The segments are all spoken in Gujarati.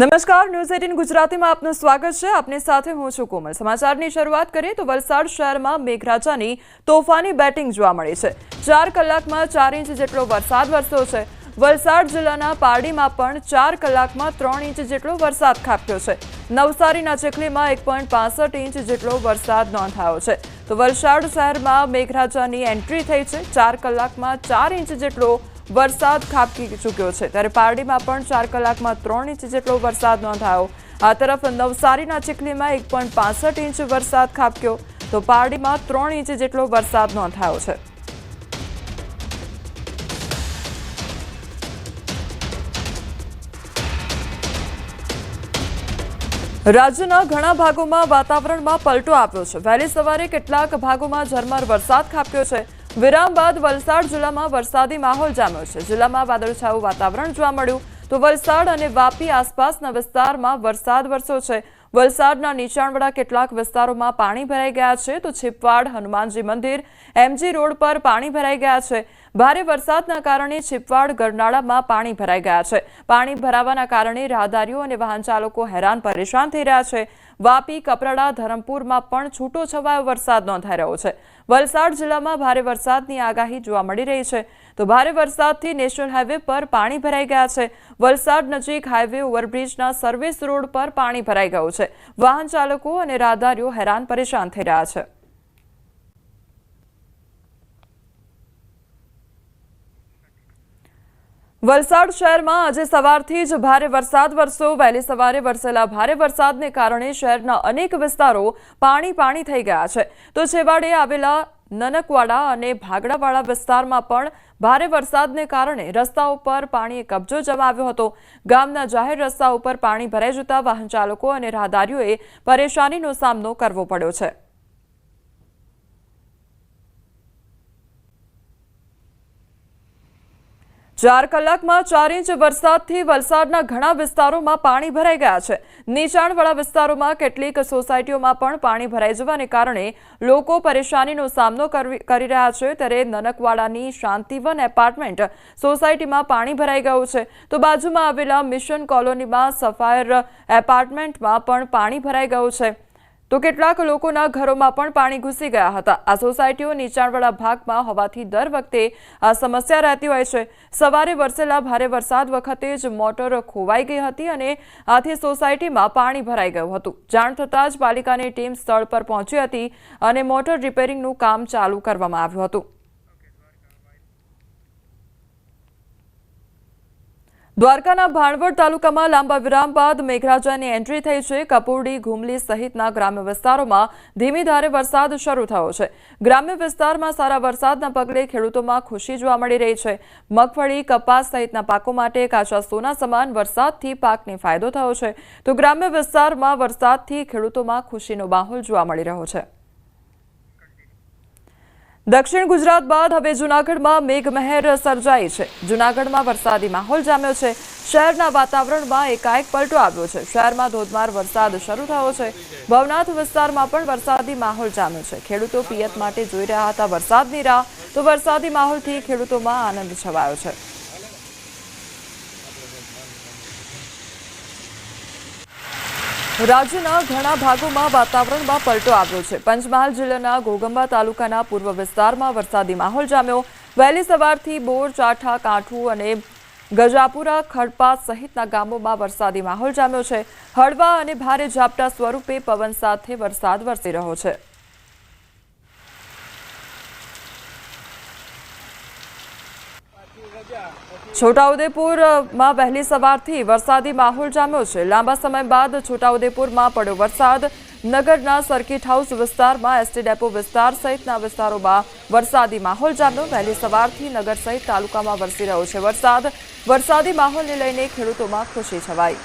નમસ્કાર, ન્યૂઝ 18 ગુજરાતીમાં આપનું સ્વાગત છે. આપની સાથે હું છું કોમલ. સમાચારની શરૂઆત કરીએ તો વલસાડ શહેરમાં મેઘરાજાની તોફાની બેટિંગ જોવા મળી છે. 4 કલાકમાં 4 ઇંચ જેટલો વરસાદ વરસ્યો છે. વલસાડ જિલ્લાના પારડીમાં પણ 4 કલાકમાં 3 ઇંચ જેટલો વરસાદ ખાબક્યો છે. નવસારીના ચીખલીમાં 1.65 ઇંચ જેટલો વરસાદ નોંધાયો છે. તો વલસાડ શહેરમાં મેઘરાજાની એન્ટ્રી થઈ છે. 4 કલાકમાં 4 ઇંચ જેટલો વરસાદ ખાબકી ચૂક્યો છે. ત્યારે પારડીમાં પણ 4 કલાકમાં 3 ઇંચ જેટલો વરસાદ નોંધાયો. આ તરફ નવસારીના ચીખલીમાં 1.65 ઇંચ વરસાદ ખાબક્યો. તો પારડીમાં 3 ઇંચ જેટલો વરસાદ નોંધાયો છે. રાજ્યના ઘણા ભાગોમાં વાતાવરણમાં પલટો આવ્યો છે. વહેલી સવારે કેટલાક ભાગોમાં ઝરમર વરસાદ ખાબક્યો છે. વિરામ બાદ વલસાડ જિલ્લામાં વરસાદી માહોલ જામ્યો છે. જિલ્લામાં વાદળછાયું વાતાવરણ જોવા મળ્યું. તો વલસાડ અને વાપી આસપાસના વિસ્તારમાં વરસાદ વરસ્યો છે. વલસાડના નીચાણવાળા કેટલાક વિસ્તારોમાં પાણી ભરાઈ ગયા છે. તો છીપવાડ, હનુમાનજી મંદિર, એમજી રોડ પર પાણી ભરાઈ ગયા છે. ભારે વરસાદના કારણે છીપવાડ ગરનાળામાં પાણી ભરાઈ ગયા છે. પાણી ભરાવાના કારણે રાહદારીઓ અને વાહન ચાલકો હેરાન પરેશાન થઈ રહ્યા છે. વાપી, કપરાડા, ધરમપુરમાં પણ છૂટો છવાયો વરસાદ નોંધાઈ રહ્યો છે. વલસાડ જિલ્લામાં ભારે વરસાદની આગાહી જોવા મળી રહી છે. તો ભારે વરસાદથી નેશનલ હાઈવે પર પાણી ભરાઈ ગયા છે. વલસાડ નજીક હાઈવે ઓવરબ્રિજના સર્વિસ રોડ પર પાણી ભરાઈ ગયું છે. વાહન ચાલકો અને રાહદારીઓ હેરાન પરેશાન થઈ રહ્યા છે. વલસાડ શહેરમાં આજે સવારથી જ ભારે વરસાદ વરસ્યો. વહેલી સવારે વરસેલા ભારે વરસાદને કારણે શહેરના અનેક વિસ્તારો પાણી થઈ ગયા છે. તો છેવાડે આવેલા નનકવાડા અને ભાગડાવાળા વિસ્તારમાં પણ ભારે વરસાદને કારણે રસ્તાઓ પર પાણીએ કબજો જમાવ્યો હતો. ગામના જાહેર રસ્તા ઉપર પાણી ભરાઈ જતા વાહન ચાલકો અને રાહદારીઓએ પરેશાનીનો સામનો કરવો પડ્યો છે. ચાર કલાકમાં 4 ઇંચ વરસાદથી વલસાડના ઘણા વિસ્તારોમાં પાણી ભરાઈ ગયા છે. નીચાણવાળા વિસ્તારોમાં કેટલીક સોસાયટીઓમાં પણ પાણી ભરાઈ જવાને કારણે લોકો પરેશાનીનો સામનો કરી રહ્યા છે. ત્યારે નનકવાડાની શાંતિવન એપાર્ટમેન્ટ સોસાયટીમાં પાણી ભરાઈ ગયું છે. તો બાજુમાં આવેલા મિશન કોલોનીમાં સફાયર એપાર્ટમેન્ટમાં પણ પાણી ભરાઈ ગયું છે. તો કેટલાક લોકોના ઘરોમાં પણ પાણી ઘૂસી ગયા હતા. આ સોસાયટીઓ નીચાણવાળા ભાગમાં હોવાથી દર વખતે આ સમસ્યા રહેતી હોય છે. સવારે વરસેલા ભારે વરસાદ વખતે જ મોટર ખોવાઈ ગઈ હતી અને આથી સોસાયટીમાં પાણી ભરાઈ ગયું હતું. જાણ થતાં જ પાલિકાની ટીમ સ્થળ પર પહોંચી હતી અને મોટર રિપેરિંગનું કામ ચાલુ કરવામાં આવ્યું હતું. દ્વારકાના ભાણવડ તાલુકામાં લાંબા વિરામ બાદ મેઘરાજાની એન્ટ્રી થઈ છે. કપોડી, ઘુમલી સહિતના ગ્રામ્ય વિસ્તારોમાં ધીમી ધારે વરસાદ શરૂ થયો છે. ગ્રામ્ય વિસ્તારમાં સારા વરસાદના પગલે ખેડૂતોમાં ખુશી જોવા મળી રહી છે. મગફળી, કપાસ સહિતના પાકો માટે કાચા સોના સમાન વરસાદથી પાકને ફાયદો થયો છે. તો ગ્રામ્ય વિસ્તારમાં વરસાદથી ખેડૂતોમાં ખુશીનો માહોલ જોવા મળી રહ્યો છે. દક્ષિણ ગુજરાત બાદ હવે જૂનાગઢમાં મેઘમહેર સર્જાઈ છે. જૂનાગઢમાં વરસાદી માહોલ જામ્યો છે. શહેરના વાતાવરણમાં એકાએક પલટો આવ્યો છે. શહેરમાં ધોધમાર વરસાદ શરૂ થયો છે. ભવનાથ વિસ્તારમાં પણ વરસાદી માહોલ જામ્યો છે. ખેડૂતો પિયત માટે જોઈ રહ્યા હતા વરસાદની રાહ. તો વરસાદી માહોલથી ખેડૂતોમાં આનંદ છવાયો છે. રાજ્યના ઘણા ભાગોમાં વાતાવરણમાં પલટો આવ્યો છે. પંચમહાલ જિલ્લાના ઘોગંબા તાલુકાના પૂર્વ વિસ્તારમાં વરસાદી માહોલ જામ્યો. વહેલી સવારથી બોર, ચાઠા, કાંઠું અને ગજાપુરા, ખડપા સહિતના ગામોમાં વરસાદી માહોલ જામ્યો છે. હળવા અને ભારે ઝાપટા સ્વરૂપે પવન સાથે વરસાદ વરસી રહ્યો છે. છોટાઉદેપુરમાં વહેલી સવારથી વરસાદી માહોલ જામ્યો છે. લાંબા સમય બાદ છોટાઉદેપુરમાં પડ્યો વરસાદ. નગરના સર્કિટ હાઉસ વિસ્તારમાં, એસટી ડેપો વિસ્તાર સહિતના વિસ્તારોમાં વરસાદી માહોલ જામ્યો. વહેલી સવારથી નગર સહિત તાલુકામાં વરસી રહ્યો છે વરસાદ. વરસાદી માહોલને લઈને ખેડૂતોમાં ખુશી છવાઈ.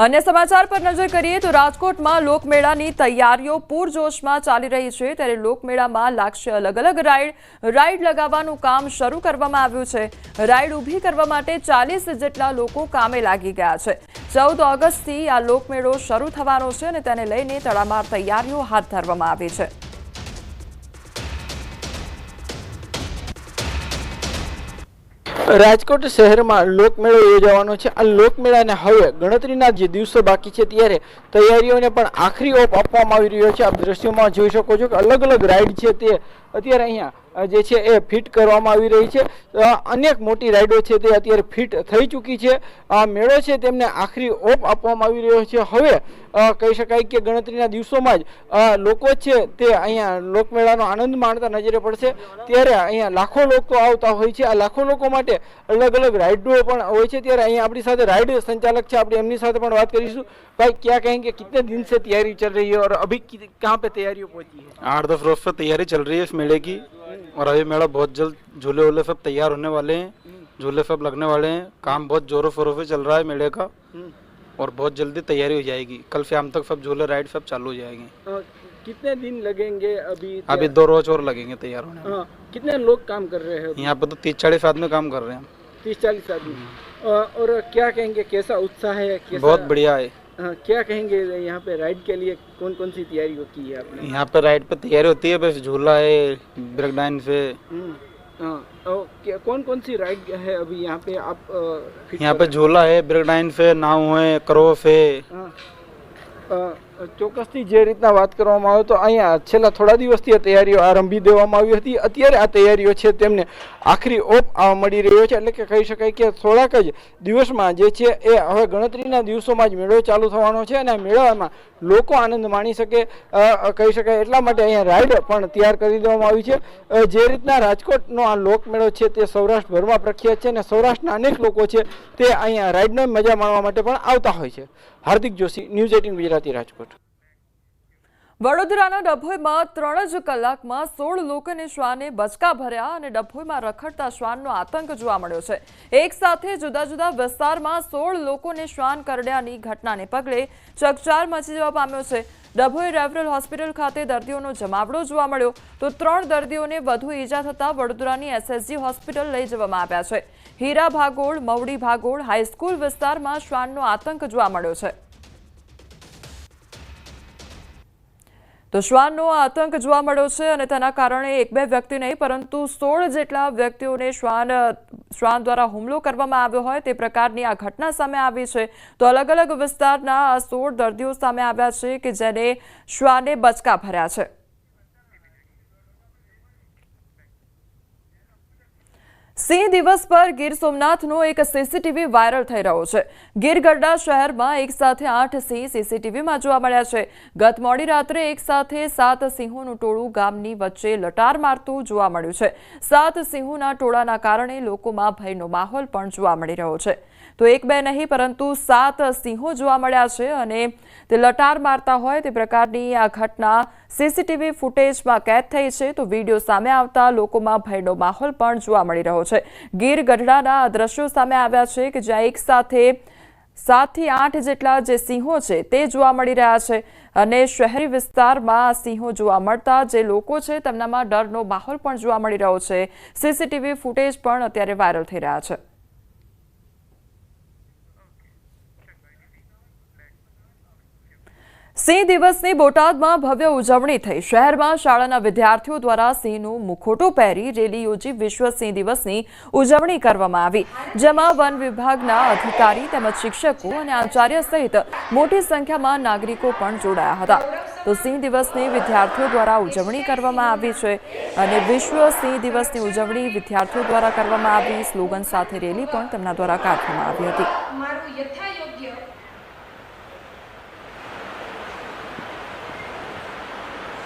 અન્ય સમાચાર પર નજર કરીએ તો રાજકોટમાં લોકમેળાની તૈયારીઓ પૂરજોશમાં ચાલી રહી છે. ત્યારે લોકમેળામાં લાગશે અલગ અલગ રાઈડ લગાવવાનું કામ શરૂ કરવામાં આવ્યું છે. રાઈડ ઊભી કરવા માટે 40 જેટલા લોકો કામે લાગી ગયા છે. 14 ઓગસ્ટથી આ લોકમેળો શરૂ થવાનો છે અને તેને લઈને તડામાર તૈયારીઓ હાથ ધરવામાં આવી છે. રાજકોટ શહેરમાં લોકમેળો યોજાવાનો છે। આ લોકમેળાને હવે ગણતરીના જે દિવસો બાકી છે ત્યારે તૈયારીઓને પણ આખરી ઓપ આપવામાં આવી રહ્યો છે। આપ દ્રશ્યોમાં જોઈ શકો છો કે અલગ અલગ રાઈડ છે તે અત્યારે અહીંયા જે છે એ ફિટ કરવામાં આવી રહી છે। અનેક મોટી રાઈડો છે તે અત્યારે ફિટ થઈ ચૂકી છે। આ મેળો છે તેમને આખરી ઓપ આપવામાં આવી રહ્યો છે। હવે કહી શકાય કે ગણતરીના દિવસોમાં જ લોકો છે તે અહીંયા લોકમેળાનો આનંદ માણતા નજરે પડશે। ત્યારે અહીંયા લાખો લોકો આવતા હોય છે। આ લાખો લોકો માટે अलग अलग राइडो पण હોય છે। ત્યારે અહીંયા આપણી સાથે રાइड संचालक છે, આપણે એમની સાથે પણ વાત કરીશું। भाई क्या कहेंगे, कितने दिन से तैयारी चल रही है और अभी कहाँ पे तैयारियों पहुंची है? 8-10 रोज से तैयारी चल रही है इस मेले की और अभी मेला बहुत जल्द झूले वूले सब तैयार होने वाले हैं, झूले सब लगने वाले हैं। काम बहुत जोरों शोरों से चल रहा है मेले का और बहुत जल्दी तैयारी हो जाएगी। कल शाम तक सब झूले राइड सब चालू हो जाएंगे। कितने दिन लगेंगे? अभी 2 रोज और लगेंगे तैयार होने में। कितने लोग काम कर रहे हैं यहाँ पे? तो 30-40 आदमी काम कर रहे हैं। 30-40 आदमी। और क्या कहेंगे, कैसा उत्साह है? बहुत बढ़िया है। क्या कहेंगे यहाँ पे राइड के लिए कौन कौन सी तैयारी होती है आपने? यहाँ पे राइड पे तैयारी होती है, बस झूला है, ब्रेक डांस है। कौन कौन सी राइड है अभी यहाँ पे आप? यहाँ पे झूला है, ब्रेक डांस है, नाव है, क्रोफ है। ચોક્કસથી જે રીતના વાત કરવામાં આવે તો અહીંયા છેલ્લા થોડા દિવસથી આ તૈયારીઓ આરંભી દેવામાં આવી હતી। અત્યારે આ તૈયારીઓ છે તેમને આખરી ઓપ મળી રહ્યો છે। એટલે કે કહી શકાય કે થોડાક જ દિવસમાં જે છે એ હવે ગણતરીના દિવસોમાં જ મેળો ચાલુ થવાનો છે અને મેળામાં લોકો આનંદ માણી શકે કહી શકાય એટલા માટે અહીંયા રાઈડ પણ તૈયાર કરી દેવામાં આવી છે। જે રીતના રાજકોટનો આ લોકમેળો છે તે સૌરાષ્ટ્રભરમાં પ્રખ્યાત છે અને સૌરાષ્ટ્રના અનેક લોકો છે તે અહીંયા રાઈડનો મજા માણવા માટે પણ આવતા હોય છે। હાર્દિક જોશી, ન્યૂઝ 18 ગુજરાતી, રાજકોટ। વડોદરાના ડભોઈમાં 3 જ કલાકમાં 16 લોકોને શ્વાને બચકા ભર્યા અને ડભોઈમાં રખડતા શ્વાનનો આતંક જોવા મળ્યો છે। એક સાથે જુદા જુદા વિસ્તારમાં 16 લોકોને શ્વાન કરડ્યાની ઘટનાને પગલે ચકચાર મચી જવા પામ્યો છે। ડભોઈ રેફરલ હોસ્પિટલ ખાતે દર્દીઓનો જમાવડો જોવા મળ્યો તો 3 દર્દીઓને વધુ ઈજા થતા વડોદરાની એસએસજી હોસ્પિટલ લઈ જવામાં આવ્યા છે। હીરા ભાગોળ, મવડી ભાગોળ હાઈસ્કૂલ વિસ્તારમાં શ્વાનનો આતંક જોવા મળ્યો છે। તો શ્વાનનો આતંક જોવા મળ્યો છે અને તેના કારણે 1-2 વ્યક્તિ નહીં પરંતુ 16 જેટલા વ્યક્તિઓને શ્વાન દ્વારા હુમલો કરવામાં આવ્યો હોય તે પ્રકારની આ ઘટના સામે આવી છે। તો અલગ અલગ વિસ્તારના 16 દર્દીઓ સામે આવ્યા છે કે જેને શ્વાને બચકા ભર્યા છે। સિંહ દિવસ પર ગીર સોમનાથનો એક સીસીટીવી વાયરલ થઈ રહ્યો છે। ગીર ગઢડા શહેરમાં એક સાથે 8 સિંહ સીસીટીવીમાં જોવા મળ્યા છે। ગત મોડી રાત્રે એક સાથે 7 સિંહોનું ટોળું ગામની વચ્ચે લટાર મારતું જોવા મળ્યું છે। 7 સિંહોના ટોળાના કારણે લોકોમાં ભયનો માહોલ પણ જોવા મળી રહ્યો છે। તો 1-2 નહીં પરંતુ 7 સિંહો જોવા મળ્યા છે અને તે લટાર મારતા હોય તે પ્રકારની આ ઘટના સીસીટીવી ફૂટેજમાં કેદ થઈ છે। તો વિડીયો સામે આવતા લોકોમાં ભયનો માહોલ પણ જોવા મળી રહ્યો છે। ગીર ગઢડાના દ્રશ્યો સામે આવ્યા છે કે જ્યાં એક સાથે 7 થી 8 જેટલા જે સિંહો છે તે જોવા મળી રહ્યા છે અને શહેરી વિસ્તારમાં સિંહો જોવા મળતા જે લોકો છે તેમનામાં ડરનો માહોલ પણ જોવા મળી રહ્યો છે। સીસીટીવી ફૂટેજ પણ અત્યારે વાયરલ થઈ રહ્યા છે। સિંહ દિવસની બોટાદમાં ભવ્ય ઉજવણી થઈ। શહેરમાં શાળાના વિદ્યાર્થીઓ દ્વારા સિંહનું મુખોટું પહેરી રેલી યોજી વિશ્વ સિંહ દિવસની ઉજવણી કરવામાં આવી, જેમાં વન વિભાગના અધિકારી તેમજ શિક્ષકો અને આચાર્ય સહિત મોટી સંખ્યામાં નાગરિકો પણ જોડાયા હતા। તો સિંહ દિવસની વિદ્યાર્થીઓ દ્વારા ઉજવણી કરવામાં આવી છે અને વિશ્વ સિંહ દિવસની ઉજવણી વિદ્યાર્થીઓ દ્વારા કરવામાં આવી। સ્લોગન સાથે રેલી પણ તેમના દ્વારા કાઢવામાં આવી હતી।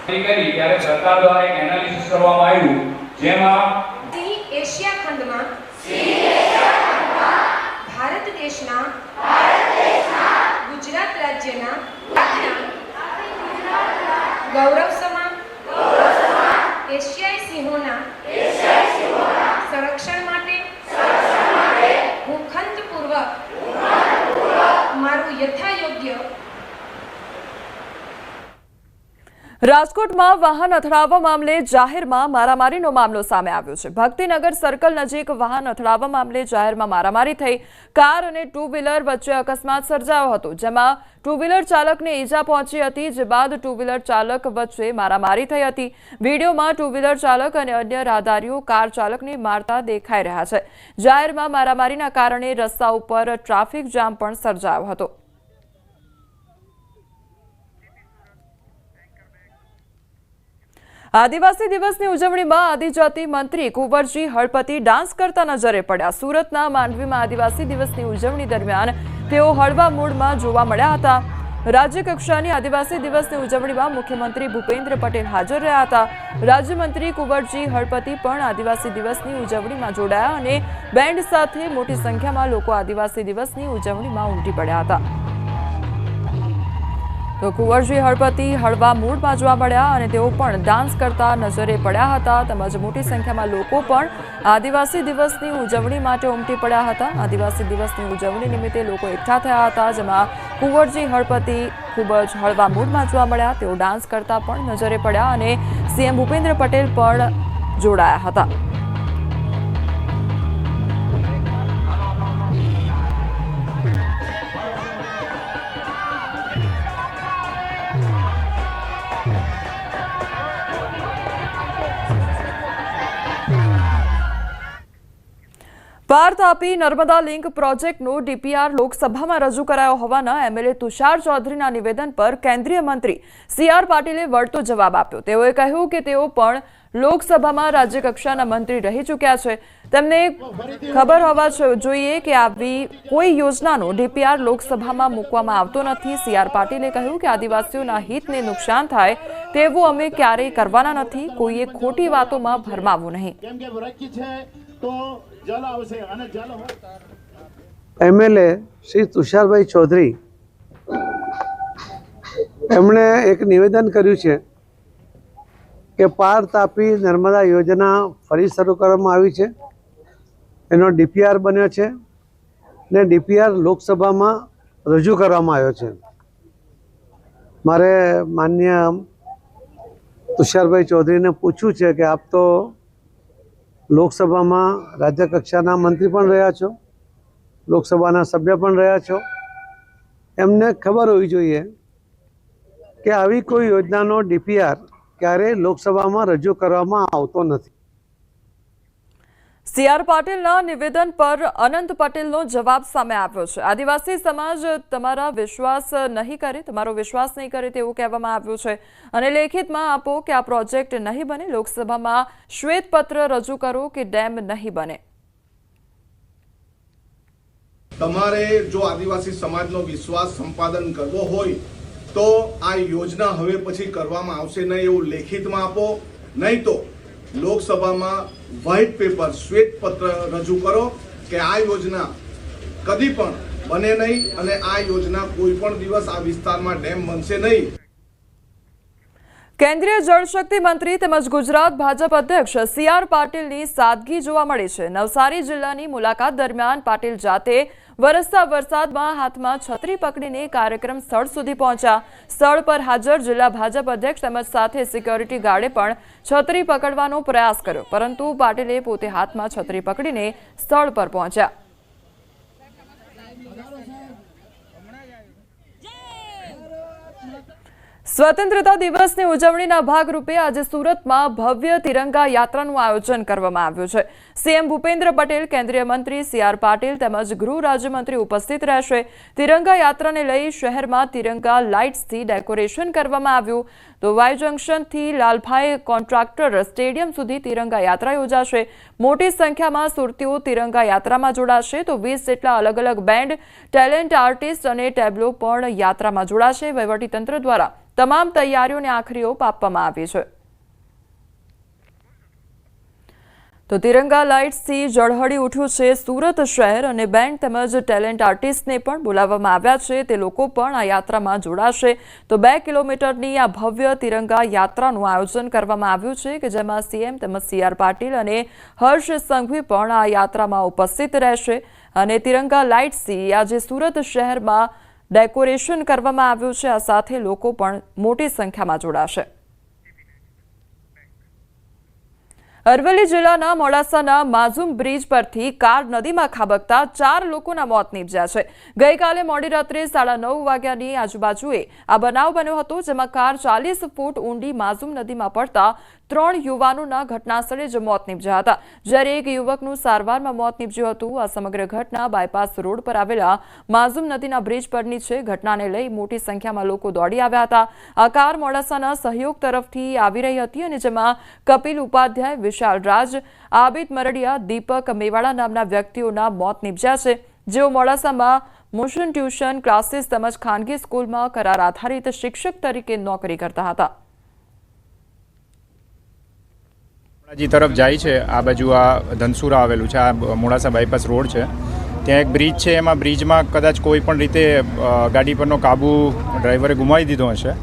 કરી ત્યારે સરકાર દ્વારા એક એનાલિસિસ કરવામાં આવ્યું જેમાં સિંહ એશિયા ખંડમાં ભારત દેશના ગુજરાત રાજ્યના ગૌરવ સમા એશિયાઈ સિંહોના સંરક્ષણ માટે હું ખંતપૂર્વક મારું યથાયોગ્ય રાજકોટમાં વાહન અથડાવવા મામલે જાહેરમાં મારામારીનો મામલો સામે આવ્યો છે। ભક્તિનગર સર્કલ નજીક વાહન અથડાવવા મામલે જાહેરમાં મારામારી થઈ। કાર અને ટુ વ્હીલર વચ્ચે અકસ્માત સર્જાયો હતો, જેમાં ટુ વ્હીલર ચાલકને ઈજા પહોંચી હતી, જે બાદ ટુ વ્હીલર ચાલક વચ્ચે મારામારી થઈ હતી। વિડીયોમાં ટુ વ્હીલર ચાલક અને અન્ય રાહદારીઓ કાર ચાલકને મારતા દેખાઈ રહ્યા છે। જાહેરમાં મારામારીના કારણે રસ્તા ઉપર ટ્રાફિક જામ પણ સર્જાયો હતો। આદિવાસી દિવસની ઉજવણીમાં આદિજાતિ મંત્રી કુંવરજી હળપતિ ડાન્સ કરતા નજરે પડ્યા। સુરતના માંડવીમાં આદિવાસી દિવસની ઉજવણી દરમિયાન તેઓ હળવા મૂડમાં જોવા મળ્યા હતા। રાજ્ય કક્ષાની આદિવાસી દિવસની ઉજવણીમાં મુખ્યમંત્રી ભૂપેન્દ્ર પટેલ હાજર રહ્યા હતા। રાજ્યમંત્રી કુંવરજી હળપતિ પણ આદિવાસી દિવસની ઉજવણીમાં જોડાયા અને બેન્ડ સાથે મોટી સંખ્યામાં લોકો આદિવાસી દિવસની ઉજવણીમાં ઉમટી પડ્યા હતા। તો કુંવરજી હળપતિ હળવા મૂડમાં જોવા મળ્યા અને તેઓ પણ ડાન્સ કરતા નજરે પડ્યા હતા, તેમજ મોટી સંખ્યામાં લોકો પણ આદિવાસી દિવસની ઉજવણી માટે ઉમટી પડ્યા હતા। આદિવાસી દિવસની ઉજવણી નિમિત્તે લોકો એકઠા થયા હતા, જેમાં કુંવરજી હળપતિ ખૂબ જ હળવા મૂડમાં જોવા મળ્યા। તેઓ ડાન્સ કરતા પણ નજરે પડ્યા અને સીએમ ભૂપેન્દ્ર પટેલ પણ જોડાયા હતા। પાર તાપી નર્મદા લિંક પ્રોજેક્ટનો ડીપીઆર લોકસભામાં રજૂ કરાયો હોવાના એમએલએ તુષાર ચૌધરીના નિવેદન પર કેન્દ્રીય મંત્રી સીઆર પાટીલે વળતો જવાબ આપ્યો। તેઓએ કહ્યું કે તેઓ પણ લોકસભામાં રાજ્યકક્ષાના મંત્રી રહી ચૂક્યા છે, તેમને ખબર હોવા જોઈએ કે આવી કોઈ યોજનાનો ડીપીઆર લોકસભામાં મૂકવામાં આવતો નથી। સીઆર પાટીલે કહ્યું કે આદિવાસીઓના હિતને નુકસાન થાય તેવું અમે ક્યારેય કરવાના નથી, કોઈએ ખોટી વાતોમાં ભરમાવું નહીં। એમએલએ શ્રી તુષારભાઈ ચૌધરી એમણે એક નિવેદન કર્યું છે કે પાર તાપી નર્મદા યોજના ફરી શરૂ કરવામાં આવી છે, એનો ડીપીઆર બન્યો છે ને ડીપીઆર લોકસભામાં રજૂ કરવામાં આવ્યો છે। મારે માન્ય તુષારભાઈ ચૌધરીને પૂછવું છે કે આપ તો લોકસભામાં રાજ્ય કક્ષાના મંત્રી પણ રહ્યા છો, લોકસભાના સભ્ય પણ રહ્યા છો, એમને ખબર હોવી જોઈએ કે આવી કોઈ યોજનાનો ડીપીઆર ક્યારેય લોકસભામાં રજૂ કરવામાં આવતો નથી। સીઆર પાટીલના નિવેદન પર અનંત પટેલનો જવાબ સામે આવ્યો છે। આદિવાસી સમાજ તમારો વિશ્વાસ નહીં કરે તેવું કહેવામાં આવ્યું છે અને લેખિતમાં આપો કે આ પ્રોજેક્ટ નહીં બને, લોકસભામાં શ્વેતપત્ર રજૂ કરો કે ડેમ નહીં બને। તમારે જો આદિવાસી સમાજનો વિશ્વાસ સંપાદન કરવો હોય તો આ યોજના હવે પછી કરવામાં આવશે નહીં એવું લેખિતમાં આપો, નહીં તો લોકસભામાં વ્હાઇટ પેપર શ્વેત પત્ર રજૂ કરો કે આ યોજના કદી પણ બને નહીં અને આ યોજના કોઈ પણ દિવસ આ વિસ્તારમાં ડેમ બનશે નહીં। કેન્દ્રીય જળશક્તિ મંત્રી તેમજ ગુજરાત ભાજપ અધ્યક્ષ સીઆર પાટીલની સાદગી જોવા મળી છે। નવસારી જિલ્લાની મુલાકાત દરમિયાન પાટીલ જાતે વરસતા વરસાદમાં હાથમાં છત્રી પકડીને કાર્યક્રમ સ્થળ સુધી પહોંચ્યા। સ્થળ પર હાજર જિલ્લા ભાજપ અધ્યક્ષ તેમજ સાથે સિક્યોરિટી ગાર્ડે પણ છત્રી પકડવાનો પ્રયાસ કર્યો, પરંતુ પાટીલે પોતે હાથમાં છત્રી પકડીને સ્થળ પર પહોંચ્યા। સ્વતંત્રતા દિવસની ઉજવણીના ભાગરૂપે આજે સુરતમાં ભવ્ય તિરંગા યાત્રાનું આયોજન કરવામાં આવ્યું છે। સીએમ ભૂપેન્દ્ર પટેલ, કેન્દ્રીય મંત્રી સીઆર પાટીલ તેમજ ગૃહ રાજ્યમંત્રી ઉપસ્થિત રહેશે। તિરંગા યાત્રાને લઈ શહેરમાં તિરંગા લાઇટ્સથી ડેકોરેશન કરવામાં આવ્યું। તો વાય જંકશનથી લાલભાઈ કોન્ટ્રાક્ટર સ્ટેડિયમ સુધી તિરંગા યાત્રા યોજાશે। મોટી સંખ્યામાં સુરતીઓ તિરંગા યાત્રામાં જોડાશે। તો 20 જેટલા અલગ અલગ બેન્ડ, ટેલેન્ટ આર્ટિસ્ટ અને ટેબ્લો પણ યાત્રામાં જોડાશે। વહીવટીતંત્ર દ્વારા તમામ તૈયારીઓને આખરી ઓપ આપવામાં આવી છે। તો તિરંગા લાઇટ્સથી ઝળહળી ઉઠ્યું છે સુરત શહેર અને બેન્ડ તેમજ ટેલેન્ટ આર્ટિસ્ટને પણ બોલાવવામાં આવ્યા છે, તે લોકો પણ આ યાત્રામાં જોડાશે। તો 2 કિલોમીટરની આ ભવ્ય તિરંગા યાત્રાનું આયોજન કરવામાં આવ્યું છે કે જેમાં સીએમ તેમજ સીઆર પાટીલ અને હર્ષ સંઘવી પણ આ યાત્રામાં ઉપસ્થિત રહેશે અને તિરંગા લાઇટ્સથી આજે સુરત શહેરમાં ડેકોરેશન કરવામાં આવ્યું છે। આ સાથે લોકો પણ મોટી સંખ્યામાં જોડાશે। અરવલ્લી જિલ્લાના મોડાસાના માઝુમ બ્રિજ પરથી કાર નદીમાં ખાબકતા 4 લોકોના મોત નીપજ્યા છે. ગઈકાલે મોડી રાત્રે 9:30 વાગ્યાની આજુબાજુએ આ બનાવ બન્યો હતો, જેમાં કાર 40 ફૂટ ઊંડી માઝુમ નદીમાં પડતા 3 યુવાનોના ઘટનાસ્થળે જ મોત નીપજ્યા હતા, જ્યારે એક યુવકનું સારવારમાં મોત નીપજ્યું હતું. આ સમગ્ર ઘટના બાયપાસ રોડ પર આવેલા માઝુમ નદીના બ્રિજ પરની છે. ઘટનાને લઈ મોટી સંખ્યામાં લોકો દોડી આવ્યા હતા. આ કાર મોડાસાના સહયોગ તરફથી આવી રહી હતી અને જેમાં કપિલ ઉપાધ્યાય, વિશાલ રાજ, આબિદ મરડિયા, દીપક મેવાડા નામના વ્યક્તિઓના મોત નીપજ્યા છે, જેઓ મોડાસામાં મોશન ટ્યુશન ક્લાસીસ તેમજ ખાનગી સ્કૂલમાં કરાર આધારિત શિક્ષક તરીકે નોકરી કરતા હતા. જી તરફ જાય છે આ બાજુ આ ધનસુરા આવેલું છે, આ મોડાસા બાયપાસ રોડ છે. ત્યાં એક બ્રિજ છે, એમાં બ્રિજમાં કદાચ કોઈ પણ રીતે ગાડી પરનો કાબુ ડ્રાઈવરે ગુમાવી દીધો હશે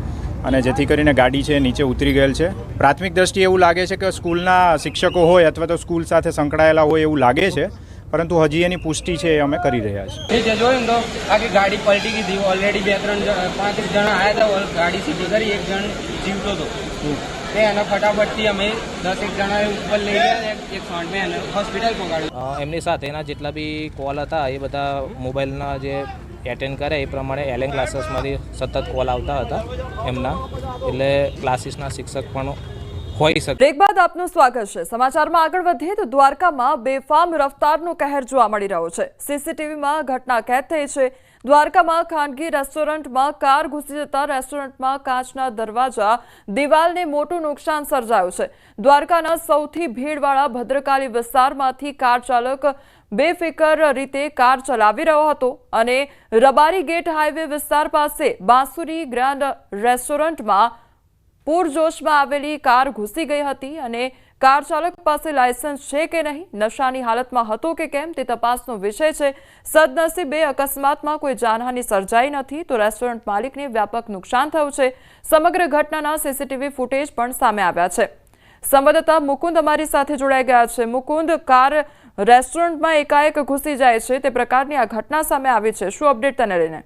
અને જેથી કરીને ગાડી છે નીચે ઉતરી ગયેલ છે. પ્રાથમિક દ્રષ્ટિએ એવું લાગે છે કે સ્કૂલના શિક્ષકો હોય અથવા તો સ્કૂલ સાથે સંકળાયેલા હોય એવું લાગે છે, પરંતુ હજી એની પુષ્ટિ છે એ અમે કરી રહ્યા છીએ. જે જોયું તો આખી ગાડી પલટી ગઈ હતી. ઓલરેડી 2-3 જણા આવ્યા હતા, ગાડી સીધી કરી, એક જણ જીવતો હતો એને ફટાફટથી અમે 10 જણા ઉપર લઈ ગયા, એક શોર્ટમાં એને હોસ્પિટલ પહોંચાડ્યું. એમની સાથેના જેટલા બી કોલ હતા એ બધા મોબાઈલના જે એટેન્ડ કરે એ પ્રમાણે એલએન ક્લાસીસમાંથી સતત કોલ આવતા હતા એમના, એટલે ક્લાસીસના શિક્ષક પણ હોઈ શકે. બ્રેક બાદ આપનું સ્વાગત છે. સમાચારમાં આગળ વધીએ તો દ્વારકામાં બેફામ રફતારનો કહેર જોવા મળી રહ્યો છે. સીસીટીવીમાં ઘટના કેદ થઈ છે. દ્વારકામાં ખાનગી રેસ્ટોરન્ટમાં કાર ઘૂસી જતા રેસ્ટોરન્ટમાં કાચના દરવાજા, દિવાલને મોટું નુકસાન સર્જાયું છે. દ્વારકાના સૌથી ભીડવાળા ભદ્રકાલી વિસ્તારમાંથી કાર ચાલક બેફિકર રીતે કાર ચલાવી રહ્યો હતો અને રબારી ગેટ હાઈવે વિસ્તાર પાસે બાંસુરી ગ્રાન્ડ રેસ્ટોરન્ટમાં પૂરજોશમાં આવેલી કાર ઘૂસી ગઈ હતી અને કાર ચાલક પાસે લાયસન્સ છે કે નહીં, નશાની હાલતમાં હતો કે કેમ તે તપાસનો વિષય છે. સદનસીબે અકસ્માતમાં કોઈ જાનહાનિ સર્જાઈ નથી, તો રેસ્ટોરન્ટ માલિકને વ્યાપક નુકસાન થયું છે. સમગ્ર ઘટનાના સીસીટીવી ફૂટેજ પણ સામે આવ્યા છે. સંવાદદાતા મુકુંદ અમારી સાથે જોડાઈ ગયા છે. મુકુંદ, કાર રેસ્ટોરન્ટમાં એકાએક ઘૂસી જાય છે તે પ્રકારની આ ઘટના સામે આવી છે, શું અપડેટ તેને લઈને?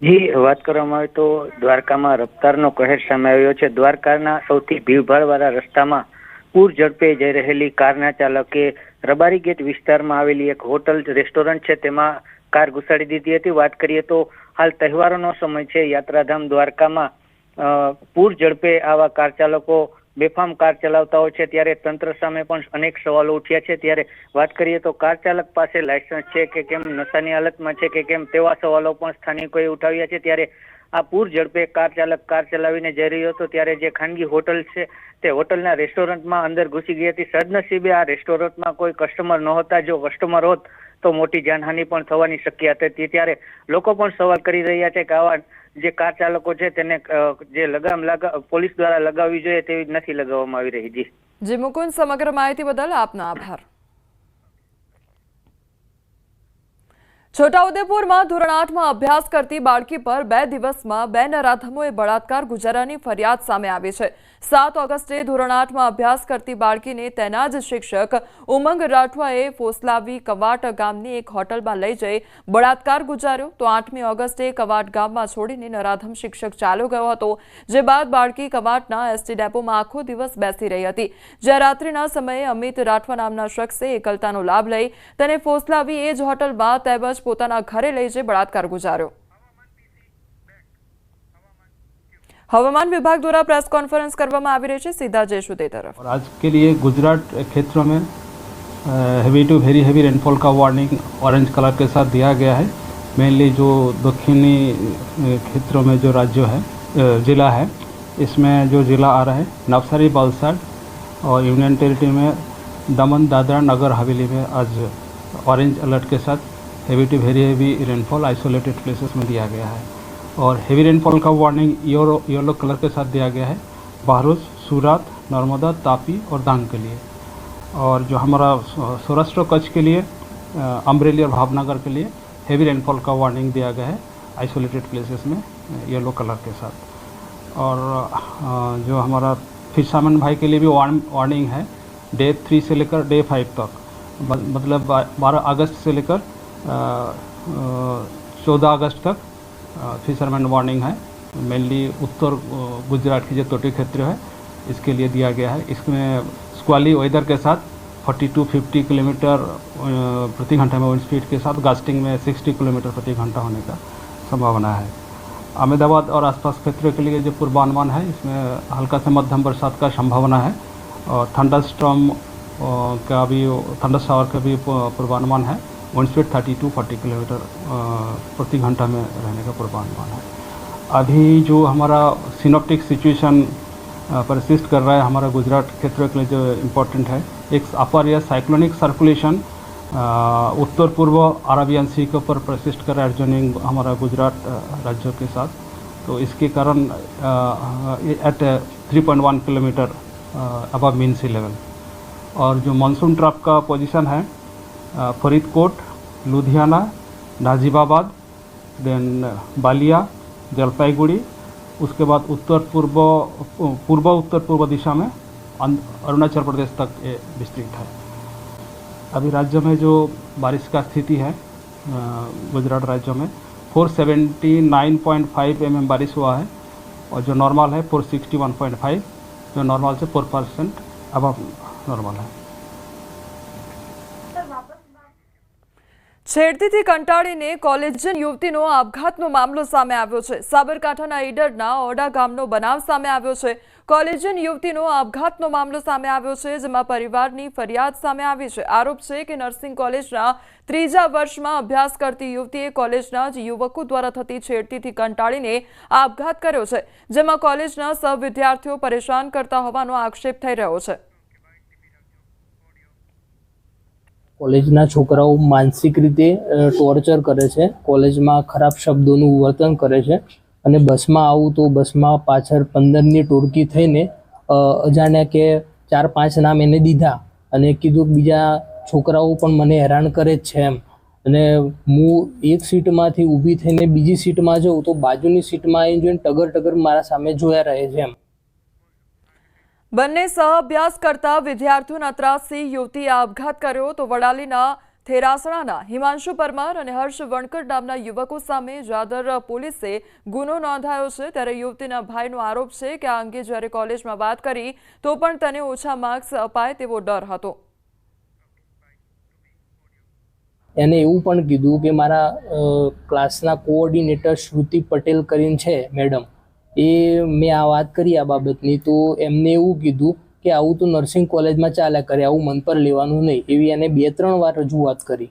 જી, વાત કરવામાં આવે તો દ્વારકામાં રફતારનો કહેર સામે આવ્યો છે. દ્વારકાના સૌથી ભીડભાડવાળા રસ્તામાં પૂર ઝડપે જઈ રહેલી કારના ચાલકે રબારી ગેટ વિસ્તારમાં આવેલી એક હોટલ રેસ્ટોરન્ટ છે તેમાં કાર ઘુસાડી દીધી હતી. વાત કરીએ તો હાલ તહેવારોનો સમય છે, યાત્રાધામ દ્વારકામાં પૂર ઝડપે આવા કાર ચાલકો બેફામ કાર ચલાવતા હોય છે, ત્યારે તંત્ર સામે પણ અનેક સવાલો ઉઠ્યા છે. ત્યારે વાત કરીએ તો કાર ચાલક પાસે લાયસન્સ છે કે કેમ, નશાની હાલતમાં છે કે કેમ, તેવા સવાલો પણ સ્થાનિકોએ ઉઠાવ્યા છે. ત્યારે આ પૂર ઝડપે કાર ચાલક કાર ચલાવીને જઈ રહ્યો હતો ત્યારે જે ખાનગી હોટલ છે તે હોટલના રેસ્ટોરન્ટમાં અંદર ઘૂસી ગઈ હતી. સદનસીબે આ રેસ્ટોરન્ટમાં કોઈ કસ્ટમર નહોતા. જો કસ્ટમર હોત તો મોટી જાનહાનિ પણ થવાની શક્યતા હતી. ત્યારે લોકો પણ સવાલ કરી રહ્યા છે કે આવા જે કાર ચાલકો છે તેને જે લગામ પોલીસ દ્વારા લગાવવી જોઈએ તેવી નથી લગાવવામાં આવી રહી. જી મુકુંદ, સમગ્ર માહિતી બદલ આપનો આભાર. છોટાઉદેપુરમાં ધોરણ 8માં અભ્યાસ કરતી બાળકી પર 2 દિવસમાં 2 નરાધમોએ બળાત્કાર ગુજારવાની ફરિયાદ સામે આવી છે. 7 ઓગસ્ટે ધોરણ 8માં અભ્યાસ કરતી બાળકીને તેના જ શિક્ષક ઉમંગ રાઠવાએ ફોસલાવી કવાટ ગામની એક હોટલમાં લઈ જઈ બળાત્કાર ગુજાર્યો, તો 8મી ઓગસ્ટે કવાટ ગામમાં છોડીને નરાધમ શિક્ષક ચાલ્યો ગયો હતો. જે બાદ બાળકી કવાટના એસટી ડેપોમાં આખો દિવસ બેસી રહી હતી, જ્યાં રાત્રિના સમયે અમિત રાઠવા નામના શખ્સે એકલતાનો લાભ લઈ તેને ફોસલાવી એ જ હોટલમાં તેમજ પોતાના ઘરે લઈ જઈ બળાત્કાર ગુજાર્યો. हवामान विभाग द्वारा प्रेस कॉन्फ्रेंस કરવામાં આવી રહી છે, સીધા જઈશું તે તરફ. आज के लिए गुजरात क्षेत्रों में heavy to very heavy rainfall का वार्निंग ऑरेंज कलर के साथ दिया गया है. मेनली जो दक्षिणी क्षेत्रों में जो राज्य है ज़िला है, इसमें जो ज़िला आ रहा है नवसारी, वलसाड और यूनियन टेरिटरी में दमन, दादरा, नगर हवेली में आज ऑरेंज अलर्ट के साथ heavy to very heavy rainfall isolated places में दिया गया है. और हेवी रेनफॉल का वार्निंग येलो कलर के साथ दिया गया है बहरोज, सूरत, नर्मदा, तापी और डांग के लिए. और जो हमारा सौराष्ट्र कच्छ के लिए अमरेली और भावनगर के लिए हेवी रेनफॉल का वार्निंग दिया गया है आइसोलेटेड प्लेसेस में येलो कलर के साथ. और जो हमारा फिशरमैन भाई के लिए भी वार्निंग है डे 3 से लेकर डे 5 तक, मतलब 12 अगस्त से लेकर 14 अगस्त तक फिशरमैन वार्निंग है. मेनली उत्तर गुजरात की जो तटीय क्षेत्र है इसके लिए दिया गया है. इसमें स्क्वाली वेदर के साथ 40-50 किलोमीटर प्रति घंटा में विंड स्पीड के साथ गास्टिंग में 60 किलोमीटर प्रति घंटा होने का संभावना है। अहमदाबाद और आसपास क्षेत्रों के लिए जो पूर्वानुमान है इसमें हल्का से मध्यम बरसात का संभावना है और थंडर स्टॉर्म का भी थंडर शावर का भी पूर्वानुमान है। विंड स्पीड 30-40 किलोमीटर प्रति घंटा में रहने का पूर्वानुमान है। अभी जो हमारा सिनोप्टिक सिचुएशन परसिस्ट कर रहा है हमारा गुजरात क्षेत्र के लिए जो इम्पोर्टेंट है, एक अपर या साइक्लोनिक सर्कुलेशन उत्तर पूर्व अरेबियन सी के ऊपर परसिस्ट कर रहा है एडजॉइनिंग हमारा गुजरात राज्यों के साथ। तो इसके कारण एट 3.1 किलोमीटर अबव मीन सी लेवल। और जो मानसून ट्रफ का पोजीशन है फरीदकोट, लुधियाना, नाजिबाबाद, देन बालिया, जलपाईगुड़ी, उसके बाद उत्तर पूर्व दिशा में अरुणाचल प्रदेश तक ये विस्तृत है। अभी राज्य में जो बारिश का स्थिति है गुजरात राज्य में 479.5 mm बारिश हुआ है और जो नॉर्मल है 461.5, जो नॉर्मल से 4% अबव नॉर्मल है। છેડતીથી કંટાળીને કોલેજિયન યુવતીનો આપઘાતનો મામલો સામે આવ્યો છે। સાબરકાંઠાના ઈડરના ઓડા ગામનો બનાવ સામે આવ્યો છે। કોલેજિયન યુવતીનો આપઘાતનો મામલો સામે આવ્યો છે, જેમાં પરિવારની ફરિયાદ સામે આવી છે। આરોપ છે કે નર્સિંગ કોલેજના 3જા વર્ષમાં અભ્યાસ કરતી યુવતીએ કોલેજના જ યુવકો દ્વારા થતી છેડતીથી કંટાળીને આપઘાત કર્યો છે, જેમાં કોલેજના સબ વિદ્યાર્થીઓ પરેશાન કરતા હોવાનો આક્ષેપ થઈ રહ્યો છે। કોલેજના છોકરાઓ માનસિક રીતે ટોર્ચર કરે છે, કોલેજમાં ખરાબ શબ્દોનું વર્તન કરે છે અને બસમાં આવું તો બસમાં પાછળ 15ની ટોળકી થઈને અજાણ્યા કે 4-5 નામ એને દીધા અને કીધું કે બીજા છોકરાઓ પણ મને હેરાન કરે જ છે એમ। અને હું એક સીટમાંથી ઊભી થઈને બીજી સીટમાં જાઉં તો બાજુની સીટમાં આવીને જોઈને ટગર મારા સામે જોયા રહે છે એમ। બંને સહઅભ્યાસ કરતા વિદ્યાર્થીઓના ત્રાસથી યુવતીએ આપઘાત કર્યો તો વડાલીના થેરાસણાના હિમાંશુ પરમાર અને હર્ષ વણકર નામના યુવકો સામે જાદર પોલીસે ગુનો નોંધાયો છે। ત્યારે યુવતીના ભાઈનો આરોપ છે કે આ અંગે જ્યારે કોલેજમાં વાત કરી તો પણ તેને ઓછા માર્ક્સ અપાય તેવો ડર હતો। એને એવું પણ કીધું કે મારા ક્લાસના કોઓર્ડિનેટર શ્રુતિ પટેલ કરીને છે મેડમ, એ મેં આ વાત કરી આ બાબતની તો એમને એવું કીધું કે આવું તો નર્સિંગ કોલેજમાં ચાલ્યા કરે, આવું મન પર લેવાનું નહીં, એવી એને 2-3 વાર રજૂઆત કરી।